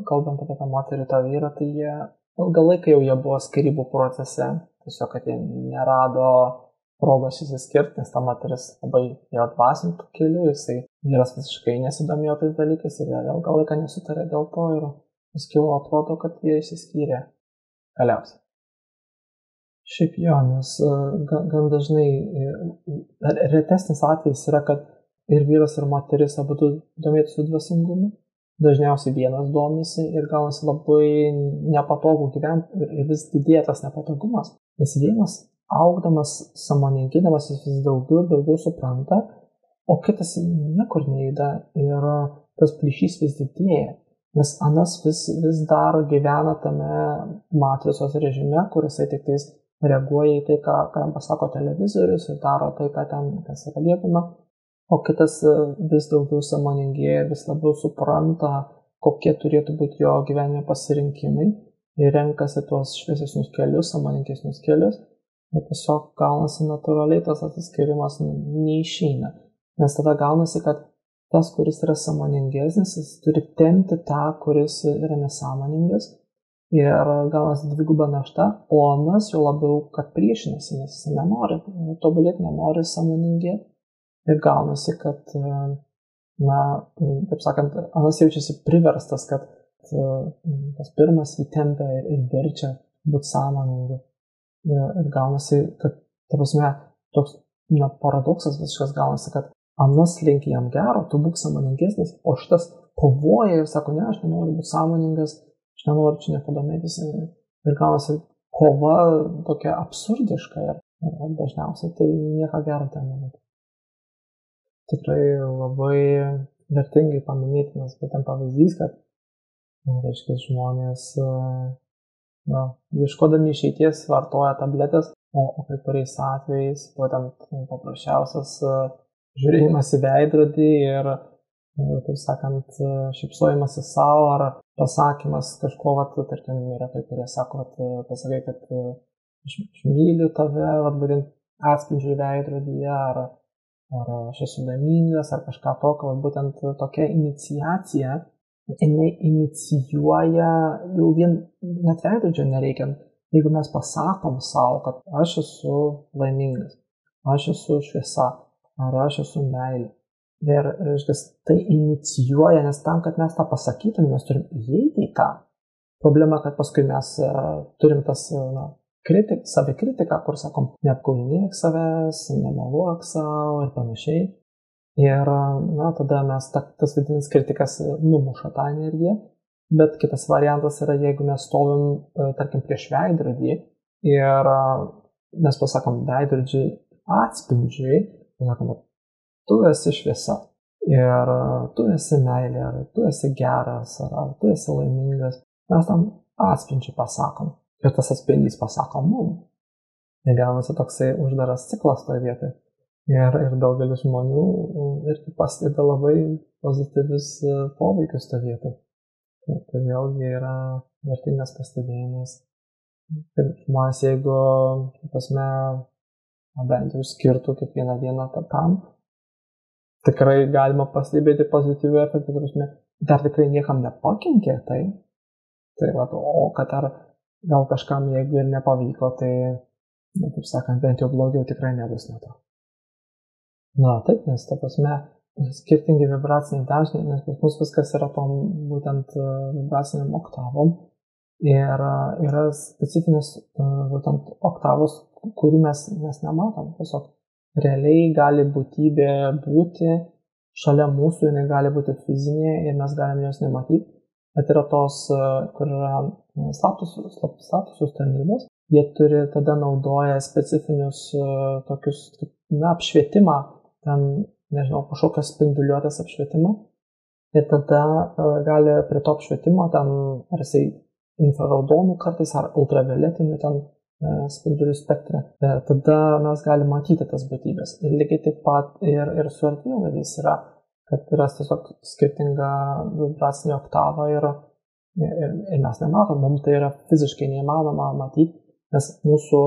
kalbant apie tą moterį, tą vyrą, tai jie ilgą laiką jau buvo skyrybų procese, tiesiog, kad jie nerado progos įsiskirti, nes ta moteris labai jo dvasintų kelių, vyras visiškai nesidomėjo tais dalykais ir jie ilgą laiką nesutarė dėl to ir paskiau atrodo, kad jie išsiskyrė galiausiai. Šiaip jo, nes gan dažnai retesnis atvejis yra, kad ir vyras ir moteris abu domėtųsi dvasingumu. Dažniausiai vienas domisi ir gaunasi labai nepatogu gyventi ir vis didėja tas nepatogumas. Nes vienas augdamas, sąmoningidamas vis daugiau ir daugiau supranta, o kitas niekur nejuda ir tas plyšys vis didėja. Nes anas vis dar gyvena tame matricos režime, kur jisai tik tais reaguoja į tai, ką jam pasako televizorius ir daro tai, kas yra liepiama, o kitas vis daugiau sąmoningėja, vis labiau supranta, kokie turėtų būti jo gyvenime pasirinkimai ir renkasi tuos šviesesnius kelius, sąmoningesnius kelius ir tiesiog gaunasi natūraliai tas atsiskirimas neišeina. Nes tada gaunasi, kad tas, kuris yra sąmoningesnis, jis turi tempti tą, kuris yra nesąmoningas. Ir gaunasi dviguba našta, o anas jau labiau, kad priešinasi, nes jis nenori tobulėti, nenori sąmoningėti. Ir gaunasi, kad, taip sakant, anas jaučiasi priverstas, kad tas pirmas jį tempia ir verčia būti sąmoningu. Ir gaunasi, kad, ta prasme, toks paradoksas visiškas gaunasi, kad anas linki jam gero, tu būk sąmoningesnis, o šitas kovoja ir sako, ne, aš nenoriu būti sąmoningas, aš nenoriu čia nepadomėtis ir gaunasi kova tokia absurdiška ir dažniausiai tai nieko gero ten nebūtų. Tikrai labai vertingai paminėtinas būtent pavyzdys, kad reiškia žmonės ieškodami išeities vartoja tabletės, o kai kuriais atvejais būtent paprasčiausias žiūrėjimas į veidrodį ir taip sakant, šypsojimas į savo ar pasakymas kažko, tarkim, yra kai kurie sako, pasakai, kad aš myliu tave, būtent atspindžiai veidrodyje, ar ar aš esu laimingas, ar kažką tokio, būtent tokia iniciacija, jinai inicijuoja jau net veidrodžio nereikia, jeigu mes pasakom savo, kad aš esu laimingas, aš esu šviesa, ar aš esu meilė. Ir tai inicijuoja, nes tam, kad mes tą pasakytume, mes turim įeiti į tą. Problema, kad paskui mes turim tas savikritiką, kur sakom, neapgaudinėk savęs, nemeluok savo ir panašiai. Ir tada mes tas vidinis kritikas numuša tą energiją. Bet kitas variantas yra, jeigu mes stovim, tarkim, prieš veidrodį ir mes pasakom veidrodžiai atspindžiai, pasakom, tu esi šviesa ir tu esi meilė, ar tu esi geras, ar tu esi laimingas. Mes tam atspindžiai pasakom ir tas atspindys pasako mum. Ir gaunasi toksai uždaras ciklas toje vietoje. Ir daugelis žmonių irgi pastebi labai pozityvius poveikius toje vietoje. Tai vėlgi yra vertingas pastebėjimas. Ir žmonės, jeigu, bent jau skirtų kiekvieną dieną tam, tikrai galima pastebėti pozityvių efektų, dar tikrai niekam nepakenkė tai. Tai o kad gal kažkam, jeigu ir nepavyko, tai, taip sakant, bent jau blogiau tikrai nebus nuo to. Taip, nes skirtingi vibraciniai dažniai, nes pas mus viskas yra tom būtent vibraciniam oktavom ir yra specifinės būtent oktavos, kurių mes nematom. Tiesiog realiai gali būtybė būti šalia mūsų, jinai gali būti fizinė ir mes galim jos nematyti. Bet yra tos, kur yra slaptosios tarnybos, jie tada naudoja specifinius tokius, apšvietimą, ten, nežinau, kažkokios spinduliuotės apšvietimą. Ir tada gali prie to apšvietimo, ten, ar jisai infraraudonų kartais, ar ultravioletinių ten spindulių spektrą, tada mes galime matyti tas būtybės. Ir lygiai taip pat ir su erdvėlaiviais yra, kad yra tiesiog skirtinga vibracinė oktava ir mes nematom, mums tai yra fiziškai neįmanoma matyti, nes mūsų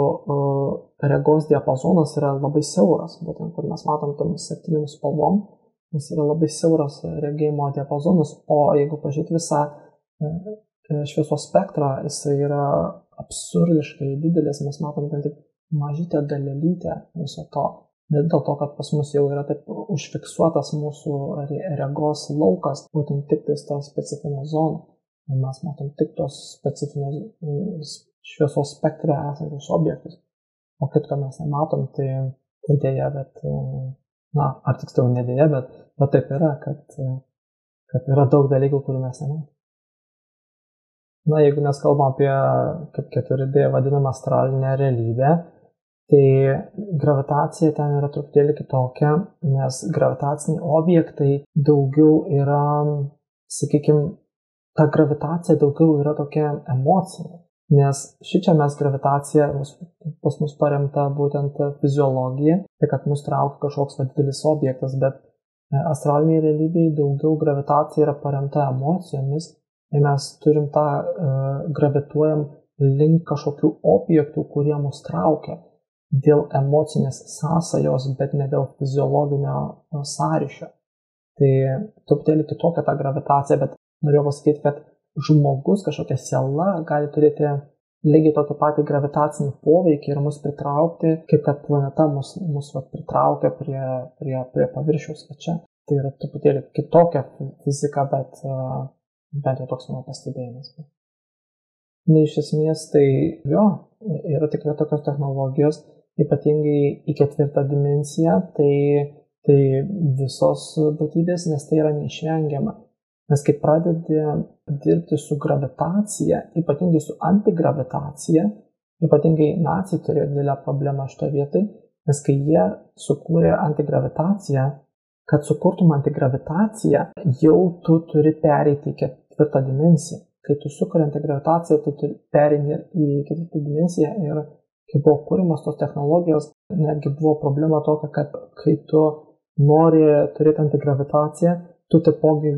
regos diapazonas yra labai siauras, būtent kur mes matom tam 7 spalvom, nes yra labai siauras regėjimo diapazonas, o jeigu pažiūrėt visą šviesos spektrą, jisai yra absurdiškai didelis, mes matom ten tik mažytę dalelytę viso to. Bet dėl to, kad pas mus jau yra taip užfiksuotas mūsų regos laukas, būtent tik tais tą specifinę zoną. Mes matom tik tos specifinės šviesos spektre esančius objektus. O kaip to mes nematom, tai dėja, bet, ar tiksliau nedėja, bet taip yra, kad yra daug dalykų, kurių mes nematom. Jeigu mes kalbam apie, kaip 4D vadinamą astralinę realybę, tai gravitacija ten yra truputėlį kitokia, nes gravitaciniai objektai daugiau yra, sakykime, ta gravitacija daugiau yra tokia emocinė, nes šičia mes gravitacija pas mus paremta būtent fiziologija, tai kad mus traukia kažkoks didelis objektas, bet astraliniai realybėje daugiau gravitacija yra paremta emocijomis. Ir mes turim tą gravituojam link kažkokių objektų, kurie mus traukia dėl emocinės sąsajos, bet ne dėl fiziologinio sąryšio. Tai truputėlį kitokia ta gravitacija, bet norėjau pasakyti, kad žmogus, kažkokia siela gali turėti lygiai tokį patį gravitacinį poveikį ir mus pritraukti, kaip kad planeta mus pritraukia prie paviršiaus. Čia tai yra truputėlį kitokia fizika, bet jau toks mano pastebėjimas. Iš esmės, tai yra tikrai tokios technologijos, ypatingai į 4 dimensiją, tai visos būtybės, nes tai yra neišvengiama. Nes kai pradedi dirbti su gravitacija, ypatingai su antigravitacija, ypatingai naciai turėjo didelę problemą šitoje vietoje, nes kai jie sukūrė antigravitaciją, kad sukurtum antigravitaciją, jau tu turi pereiti į 4 dimensiją. Kai tu sukuri antigravitaciją, tai tu pereini į 4 dimensiją ir kai buvo kūrimas tos technologijos, netgi buvo problema tokia, kad kai tu nori turėti antigravitaciją, tu taipogi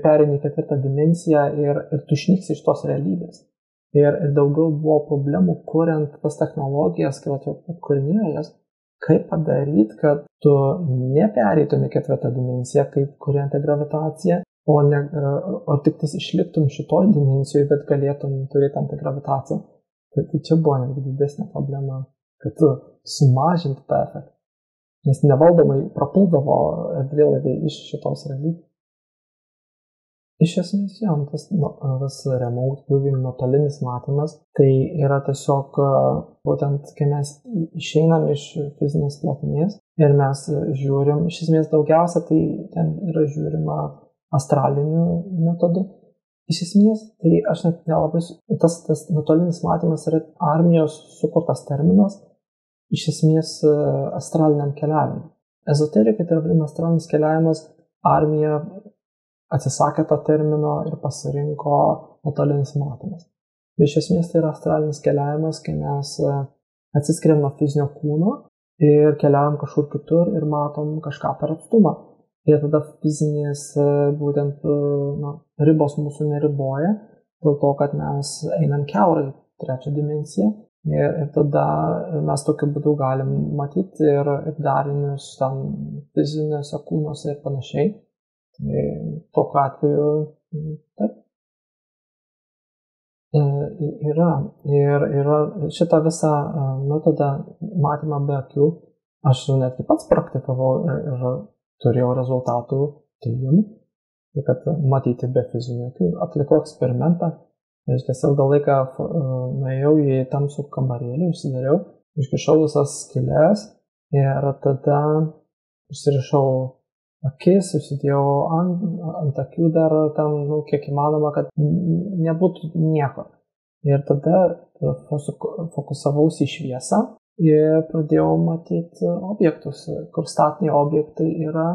pereini į 4 dimensiją ir tu išnyksi iš tos realybės. Ir daugiau buvo problemų kuriant tas technologijas, kai atkūrinėjo jas, kaip padaryti, kad tu nepereitum į ketvirtą dimensiją, kaip kurianti gravitacija, o tik tais išliktum šitoj dimensijoje, bet galėtum turėti antigravitaciją. Tai čia buvo netgi didesnė problema, kad tu sumažinti tą efektą, nes nevaldomai prapuldavo erdvėlaiviai iš šitos realybės. Iš esmės, jau, tas remote viewing, nuotolinis matymas, tai yra tiesiog būtent, kai mes išeinam iš fizinės plotmės ir mes žiūrim, iš esmės daugiausia, tai ten yra žiūrima astraliniu metodu. Iš esmės, tai aš net nelabai, tas nuotolinis matymas yra armijos sukurtas terminas, iš esmės astraliniam keliavimui. Ezoterikai tai yra astralinis keliavimas, armija atsisakė to termino ir pasirinko nuotolinis matymas. Bet iš esmės tai yra astralinis keliavimas, kai mes atsiskiriam nuo fizinio kūno ir keliavam kažkur kitur ir matom kažką per atstumą. Ir tada fizinės būtent ribos mūsų neriboja, dėl to, kad mes einam kiaurai trečią dimensiją ir tada mes tokiu būdu galim matyti ir darinius ten fiziniuose kūnuose ir panašiai. Tokiu atveju taip, yra šitą visą metodą matymą be akių. Aš netgi pats praktikavau ir turėjau rezultatų teigiamų, kad matyti be fizinių akių. Atlikau eksperimentą, aš ilgą laiką nuėjau į tamsų kambarėlį, užsidariau, iškišau visas skylės ir tada užsirišau akis, užsidėjau ant akių dar ten, kiek įmanoma, kad nebūtų nieko. Ir tada fokusavausi į šviesą ir pradėjau matyti objektus, kur statiniai objektai yra,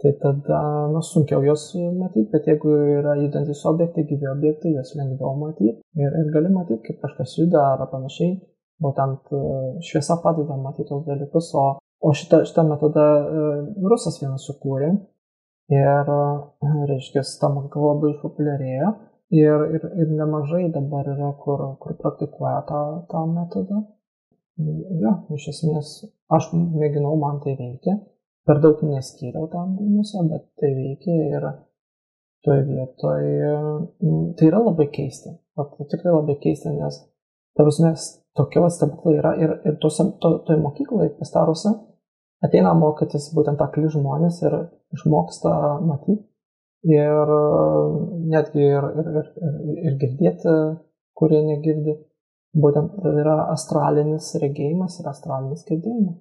tai tada sunkiau juos matyti, bet jeigu yra judantis objektai, gyvi objektai, juos lengviau matyti ir gali matyti, kaip kažkas juda ar panašiai, būtent šviesa padeda matyti tos dalykus, o šitą metodą rusas vienas sukūrė ir, reiškia, ta mokykla labai išpopuliarėjo ir nemažai dabar yra, kur praktikuoja tą metodą. Jo, iš esmės, aš mėginau, man tai veikia, per daug neskyriau tam dėmesio, bet tai veikia ir toje vietoje tai yra labai keista. Tikrai labai keista, nes tokie stebuklai yra ir toje mokykloje pastaruose ateina mokytis būtent akli žmonės ir išmoksta matyti ir netgi ir girdėti, kurie negirdi. Būtent tai yra astralinis regėjimas ir astralinis girdėjimas.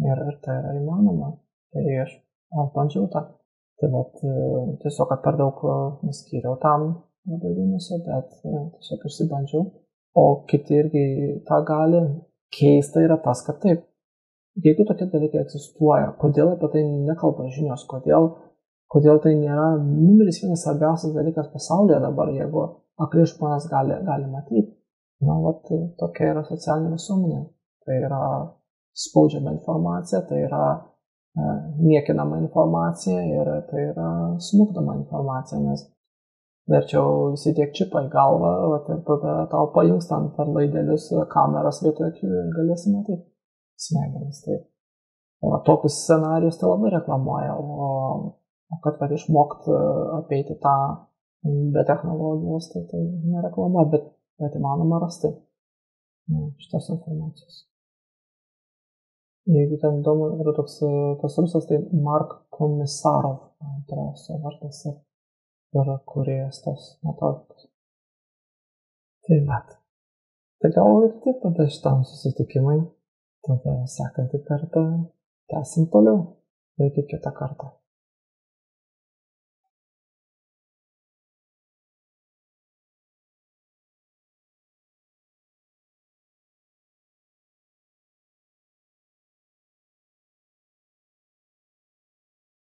Ir tai yra įmanoma. Tai aš bandžiau tą. Tai tiesiog, kad per daug neskyriau tam labai dėmesio, bet tiesiog išsibandžiau. O kiti irgi tą gali. Keista yra tas, kad taip. Jeigu tokie dalykai egzistuoja, kodėl apie tai nekalba žinios, kodėl tai nėra numeris vienas svarbiausias dalykas pasaulyje dabar, jeigu akli žmonės gali matyti. Tokia yra socialinė visuomenė. Tai yra spaudžiama informacija, tai yra niekinama informacija ir tai yra smukdoma informacija, nes verčiau įsidėk čipą į galvą ir tada tau pajungs ten per laidelius kameras vietoje akių ir galėsi matyti smegenis. Tai tokius scenarius tai labai reklamuoja, o kad išmokti apeiti tą be technologijos, tai nereklamuoja, bet įmanoma rasti šitos informacijos. Jeigu ten įdomu, yra tas rusas, tai Mark Komisarov, antrosios vardas yra kūrėjas tos metodikos. Tai bet. Tai gal ir taip tada šitam susitikimai. Tada sekantį kartą tęsim toliau. Iki kitą kartą.